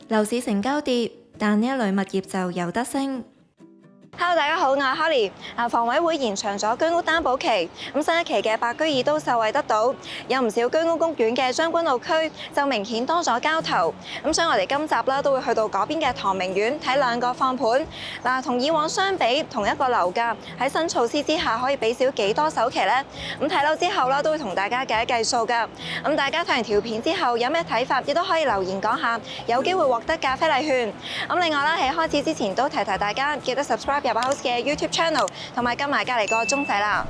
樓市成交跌，但呢一類物業就有得升。Hello， 大家好，我係 Holly。房委會延長咗居屋擔保期，新一期嘅白居二都受惠得到，有唔少居屋屋苑嘅將軍澳區就明顯多咗交投。所以我哋今集啦都會去到嗰邊嘅唐明苑睇兩個放盤。同以往相比，同一個樓價喺新措施之下可以俾少幾多首期呢？睇樓之後啦都會同大家計一計數㗎。大家睇完條片之後有咩睇法，亦都可以留言講下，有機會獲得咖啡禮券。另外啦喺開始之前都提大家記得 subscribe入 House 嘅 YouTube Channel， 同埋撳埋隔離個鐘仔啦。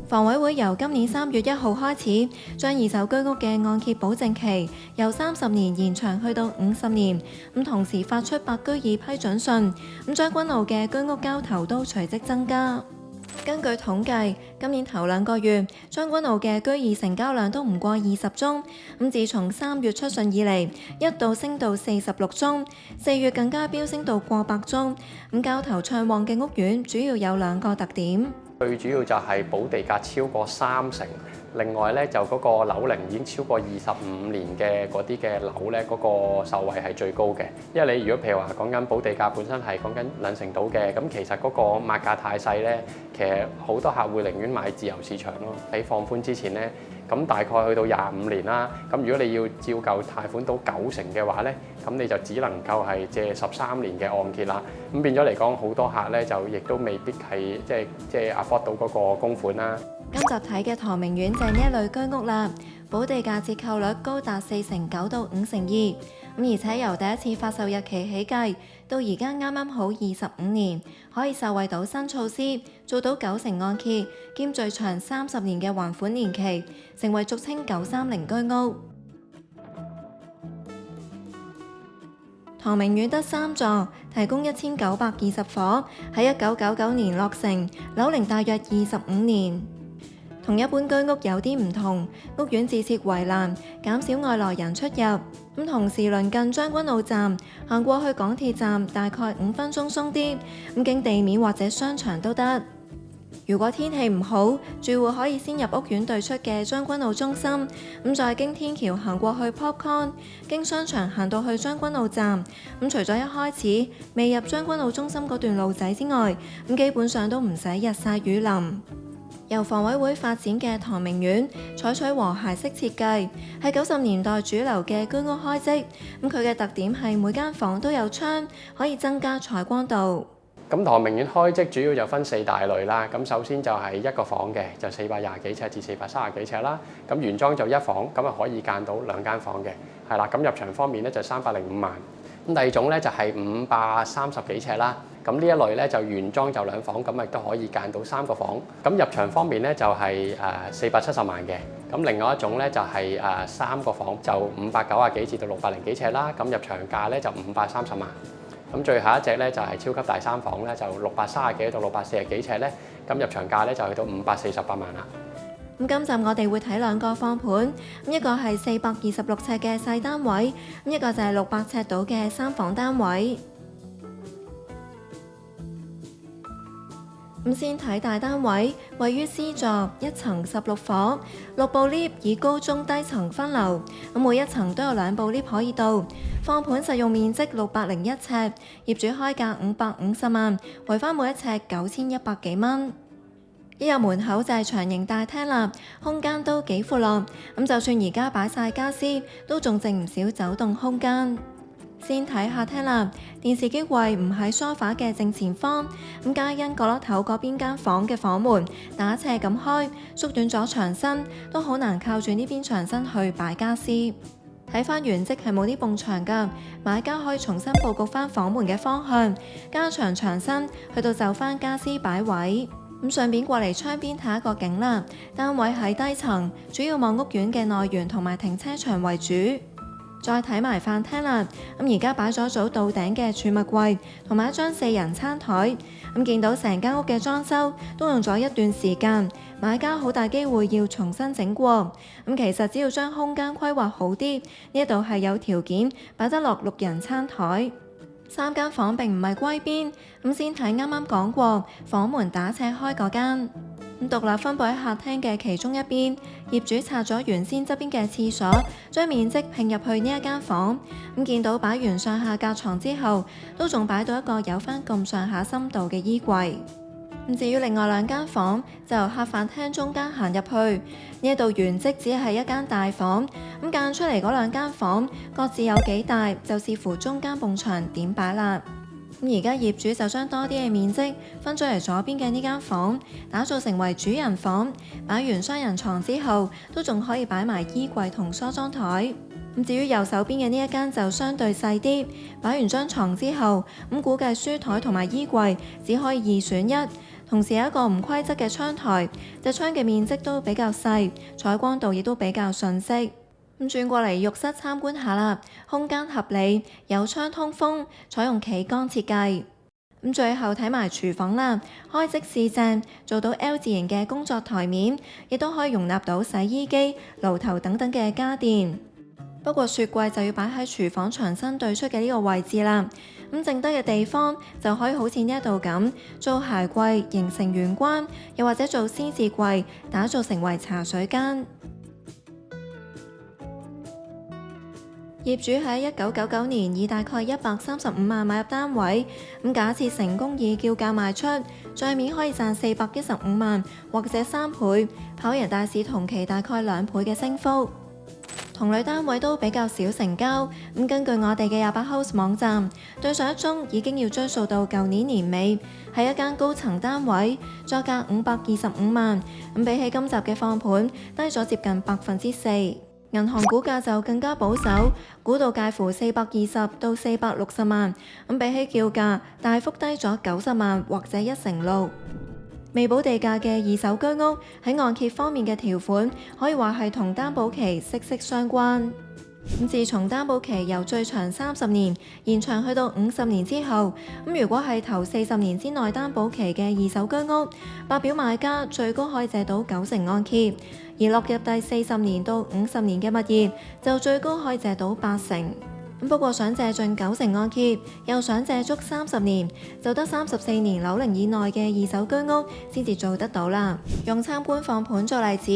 房委會由今年3月1號開始，將二手居屋嘅按揭保證期由30年延長去到50年，同時發出白居二批准信，將軍澳嘅居屋交投都隨即增加。根據統計，今年頭2個月，將軍澳嘅居二成交量都唔過20宗，自從3月出信以嚟，一度升到46宗，4月更加飆升到過100宗。交投暢旺嘅屋苑主要有2個特點。最主要就係補地價超過30%，另外咧就嗰個樓齡已經超過25年嘅嗰啲嘅樓咧，嗰個受惠係最高嘅。因為你如果譬如話講緊補地價本身係講緊2成到嘅，咁其實嗰個賣價太細咧，其實好多客戶寧願買自由市場咯。喺放寬之前咧，咁大概去到25年啦。咁如果你要照舊貸款到90%嘅話咧，咁你就只能夠係借13年嘅按揭啦。咁變咗嚟講，好多客咧就亦都未必係即係 afford 到嗰個供款啦。今集睇嘅唐明苑就係呢一類居屋啦，補地價折扣率高達49%到52%，而且由第一次發售日期起計，到而家啱啱好25年，可以受惠到新措施，做到90%按揭，兼最長30年嘅還款年期，成為俗稱930居屋。唐明苑得3座，提供1920伙，喺1999年落成，樓齡大約25年。同一般居屋有啲唔同，屋苑自設圍欄，減少外來人出入。同時鄰近將軍澳站，行過去港鐵站大概5分鐘鬆啲，經地面或者商場都得。如果天氣唔好，住戶可以先入屋苑對出嘅將軍澳中心，再經天橋行過去 Popcorn， 經商場行到去將軍澳站。除咗一開始未入將軍澳中心嗰段路仔之外，基本上都唔使日曬雨淋。由房委會發展嘅唐明苑採取和諧式設計，係90年代主流嘅居屋開則。佢嘅特點係每間房都有窗，可以增加採光度。咁唐明苑開則主要就分4大類啦。咁首先就係一個房嘅，就420幾尺至430幾尺啦。咁原裝就1房，咁啊可以間到2間房嘅，係啦。咁入場方面咧就305萬。咁第二種咧就係530幾尺啦。咁呢一類咧就原裝就2房，咁亦都可以間到3個房。咁入場方面咧就係470萬嘅。咁另外一種咧就係3個房，就590幾至到600幾尺啦。咁入場價咧就530萬。咁最後一隻咧就係超級大3房咧，就630幾到640幾尺咧。咁入場價咧就去到548萬啦。今集我哋會睇2個放盤，一個係426尺嘅細單位，一個就係600尺到嘅3房單位。先睇大單位，位於 C 座，1層16伙，6部 lift 以高中低層分流，每一層都有2部 lift 可以到。放盤實用面積601尺，業主開價550萬，維翻每一尺9100幾蚊。一入門口就係長形大廳啦，空間都幾闊落，就算而家擺晒家私，都仲剩唔少走動空間。先睇客廳啦，電視機櫃唔喺梳化嘅正前方，皆因角落頭嗰邊間房嘅房門打斜咁開，縮短咗牆身，都好難靠住呢邊牆身去擺家私。睇翻原則係冇啲埲牆㗎，買家可以重新佈局翻房門嘅方向，加長牆身去到就翻家私擺位。順便過嚟窗邊睇一個景啦，單位喺低層，主要望屋苑嘅內園同埋停車場為主。再睇埋飯廳啦，而家擺咗組到頂嘅儲物櫃同埋一張4人餐台。見到成間屋嘅裝修都用咗一段時間，買家好大機會要重新整過。其實只要將空間規劃好啲，呢度係有條件擺得落6人餐台。3間房並唔係歸邊，先睇啱啱講過房門打斜開嗰間。咁獨立分佈喺客廳嘅其中一邊，業主拆咗原先側邊嘅廁所，將面積拼入去呢一間房。咁見到擺完上下格床之後，都仲擺到一個有返咁上下深度嘅衣櫃。咁至於另外兩間房，就由客飯廳中間行入去，呢一度原則只係一間大房。咁間出嚟嗰兩間房各自有幾大，就視乎中間埲牆點擺啦。咁而家業主就將多啲嘅面積分咗嚟左邊嘅呢間房，打造成為主人房。擺完雙人床之後，都仲可以擺埋衣櫃同梳妝台。咁至於右手邊嘅呢一間就相對細啲，擺完張床之後，咁估計書台同埋衣櫃只可以二選一。同時有一個唔規則嘅窗台，隻窗嘅面積都比較細，採光度亦都比較遜色。咁轉過嚟浴室參觀下啦，空間合理，有窗通風，採用企缸設計。咁最後睇埋廚房啦，開即試正，做到 L 字形嘅工作台面，亦都可以容納到洗衣機、爐頭等等嘅家電。不過雪櫃就要擺喺廚房牆身對出嘅呢個位置啦。咁剩低嘅地方就可以好似呢一度咁，做鞋櫃形成玄關，又或者做獅子櫃打造成為茶水間。業主喺1999年以大概135萬買入單位，咁假設成功以叫價賣出，帳面可以賺415萬或者3倍，跑贏大市同期大概2倍嘅升幅。同類單位都比較少成交，咁根據我哋嘅28House 網站，對上一宗已經要追溯到舊年年尾，係一間高層單位，作價525萬，咁比起今集嘅放盤低咗接近4%。銀行估價就更加保守，估到介乎420到460萬，咁比起叫價大幅低咗90萬或者6%。未補地價嘅二手居屋喺按揭方面嘅條款，可以話係同擔保期息息相關。自從擔保期由最長30年延長去到50年之後，如果係頭40年之內擔保期嘅二手居屋，白表買家最高可以借到90%按揭，而落入第40年到50年嘅物業就最高可以借到80%。不過想借盡90%按揭，又想借足30年，就得34年樓齡以內嘅二手居屋先至做得到啦。用參觀放盤做例子，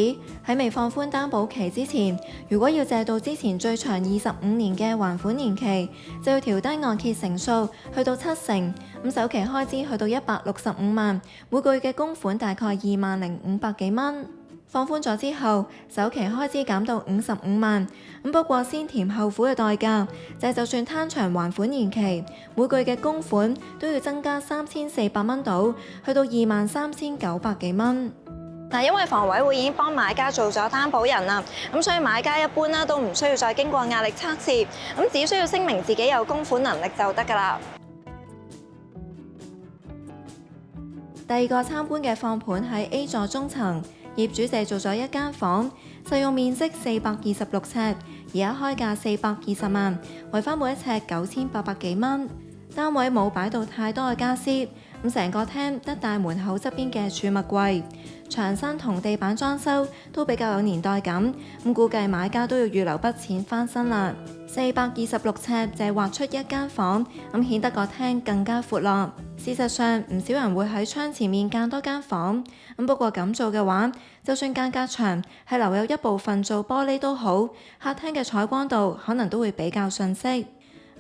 喺未放寬擔保期之前，如果要借到之前最長25年嘅還款年期，就要調低按揭成數去到70%，首期開支去到165萬，每個月嘅供款大概20500幾蚊。放寬咗之後，首期開支減到55萬，不過先甜後苦嘅代價就算攤長還款年期，每個月嘅供款都要增加3400蚊到，去到23900幾蚊。因為房委會已經幫買家做咗擔保人啦，所以買家一般都唔需要再經過壓力測試，只需要聲明自己有供款能力就得㗎啦。第二個參觀嘅放盤喺 A 座中層。業主製造咗一間房，實用面積426尺，而家開價420萬，維翻每一尺9800幾蚊。單位冇擺到太多嘅家私，成個廳得大門口側邊嘅儲物櫃，牆身同地板裝修都比較有年代感，估計買家都要預留筆錢翻新啦。426尺就係劃出一間房，顯得個廳更加闊落。事實上，唔少人會喺窗前面間多間房，不過咁做嘅話，就算間隔牆係留有一部分做玻璃都好，客廳嘅採光度可能都會比較遜色。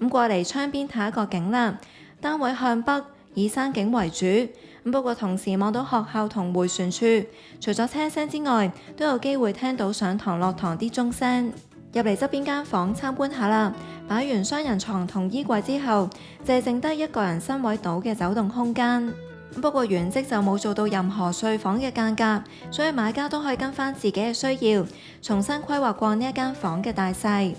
過嚟窗邊睇一個景啦，單位向北，以山景為主，不過同時望到學校同迴旋處，除咗車聲之外，都有機會聽到上堂落堂啲鐘聲。入嚟側邊間房參觀下啦，擺完雙人床同衣櫃之後，就剩低一個人身位到嘅走動空間。不過原則就冇做到任何睡房嘅間隔，所以買家都可以跟翻自己嘅需要，重新規劃過呢一間房嘅大細。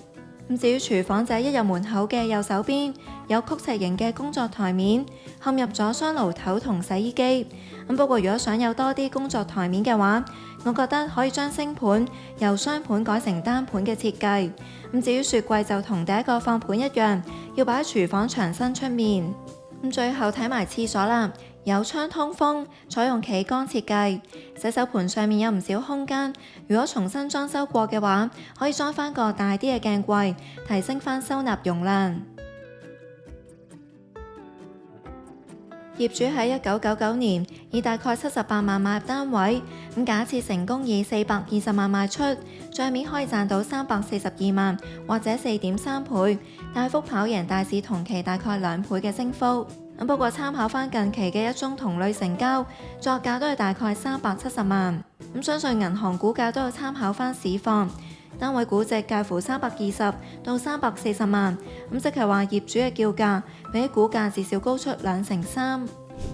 至於廚房就喺一入門口嘅右手邊，有曲尺形嘅工作台面，嵌入咗雙爐頭同洗衣機。不過如果想有多啲工作台面嘅話，我覺得可以將星盤由雙盤改成單盤嘅設計。至於雪櫃就同第一個放盤一樣，要擺喺廚房牆身出面。最後睇埋廁所啦，有窗通風，採用企缸設計。洗手盆上面有唔少空間，如果重新裝修過嘅話，可以裝翻個大啲嘅鏡櫃，提升翻收納容量。業主喺1999年以大概78萬買入單位，咁假設成功以420萬賣出，帳面可以賺到342萬或者4.3倍，大幅跑贏大市同期大概2倍嘅升幅。不過參考翻近期嘅一宗同類成交，作價都係大概370萬。相信銀行估價都有參考翻市況，單位估值介乎320到340萬，即係話業主嘅叫價比股價至少高出3%。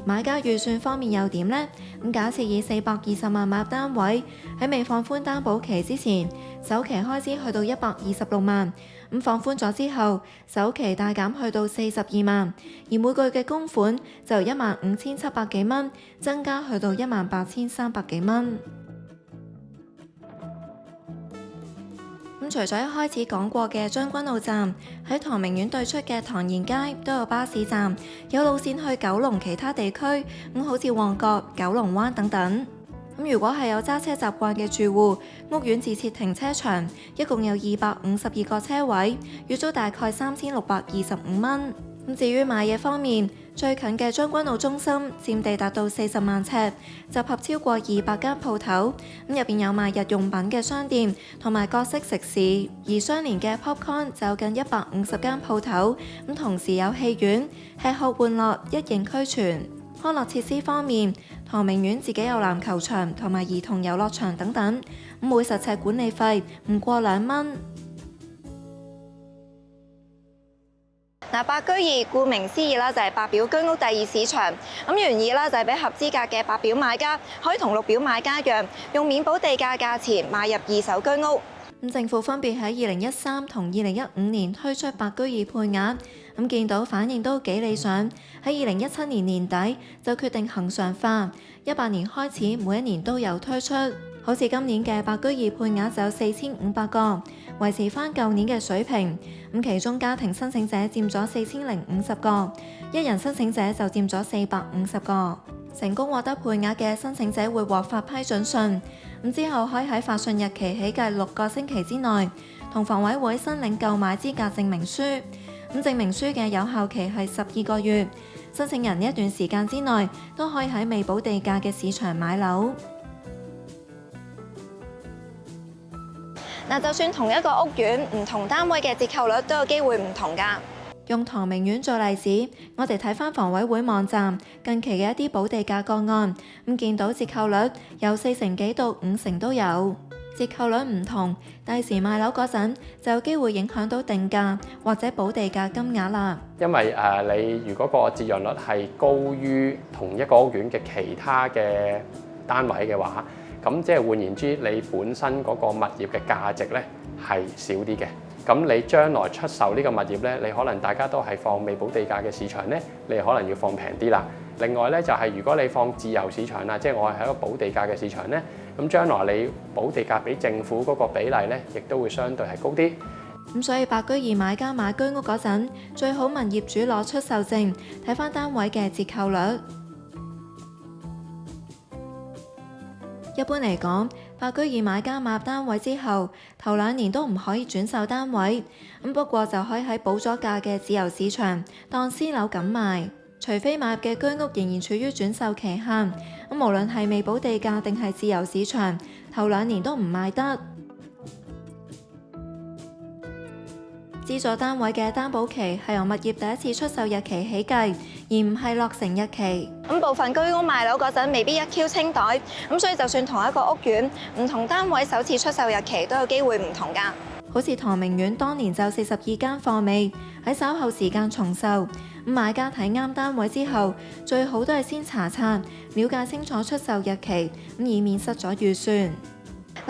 買家預算方面又點呢？假設以420萬買入單位，喺未放寬擔保期之前，首期開支去到126萬，放寬咗之後，首期大減去到42萬，而每個月嘅供款就由15700幾蚊增加去到18300幾蚊。除咗一開始講過嘅將軍澳站，喺唐明苑對出嘅唐賢街都有巴士站，有路線去九龍其他地區，好似旺角、九龍灣等等。如果係有揸車習慣嘅住戶，屋苑自設停車場，一共有252個車位，月租大概3625蚊。至於買嘢方面，最近嘅將軍澳中心佔地達到40萬尺，集合超過200間鋪頭，入邊有賣日用品嘅商店同埋各式食肆，而相連嘅 Popcorn 就有近150間鋪頭，同時有戲院，吃喝玩樂一應俱全。康樂設施方面，唐明苑自己有籃球場同埋兒童遊樂場等等，每實尺管理費唔過2蚊。白居二顧名思義啦，就係白表居屋第二市場。原意啦就係俾合資格嘅白表買家可以同綠表買家一樣，用免補地價價錢買入二手居屋。政府分別喺2013同2015年推出白居二配額，見到反應都幾理想。喺2017年年底就決定恆常化，18年開始每一年都有推出。好似今年嘅白居二配額就有4500個，維持翻舊年嘅水平。其中家庭申請者佔咗4050個，一人申請者就佔咗450個。成功獲得配額嘅申請者會獲發批准信，之後可以喺發信日期起計6個星期之內，同房委會申領購買資格證明書。證明書嘅有效期係12個月，申請人一段時間之內都可以喺未補地價嘅市場買樓。就算同一個屋苑，唔同單位嘅折扣率都有機會唔同㗎。用唐明苑做例子，我哋睇返房委會網站近期嘅一啲補地價個案，見到折扣率由4成幾到5成都有。折扣率唔同，第時賣樓嗰陣就有機會影響到定價或者補地價金額啦。因為你如果個折讓率係高於同一個屋苑嘅其他嘅單位嘅話，咁即係換言之，你本身嗰個物業嘅價值咧係少啲嘅。咁你將來出售呢個物業咧，你可能大家都係放未補地價嘅市場咧，你可能要放平啲啦。另外咧就係如果你放自由市場啦，即係我係一個補地價嘅市場咧，咁將來你補地價俾政府嗰個比例咧，亦都會相對係高啲。所以白居二買家買居屋嗰陣，最好問業主攞出售證，睇返單位嘅折扣率。一般嚟講，白居二買家買入單位之後，頭2年都唔可以轉售單位，不過就可以喺補咗價嘅自由市場當私樓咁賣，除非買入嘅居屋仍然處於轉售期限，無論係未補地價定係自由市場，頭2年都唔賣得。資助單位嘅擔保期係由物業第一次出售日期起計，而唔係落成日期。部分居屋賣樓嗰陣未必一 Q 清袋，所以就算同一個屋苑，唔同單位首次出售日期都有機會唔同㗎。好似唐明苑當年就42間貨尾，喺稍後時間重售。買家睇啱單位之後，最好都係先查冊，了解清楚出售日期，以免失咗預算。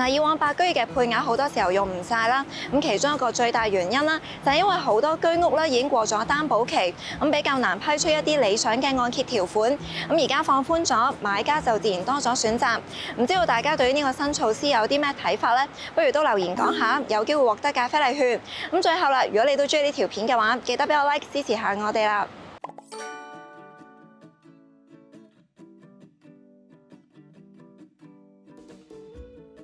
以往白居二嘅配額好多時候用唔晒啦，其中一個最大原因啦，就係因為好多居屋咧已經過咗擔保期，比較難批出一啲理想嘅按揭條款。而家放寬咗，買家就自然多咗選擇。唔知道大家對於呢個新措施有啲咩睇法呢？不如都留言講下，有機會獲得咖啡禮券。最後啦，如果你都中意呢條片嘅話，記得俾我 like 支持下我哋啦。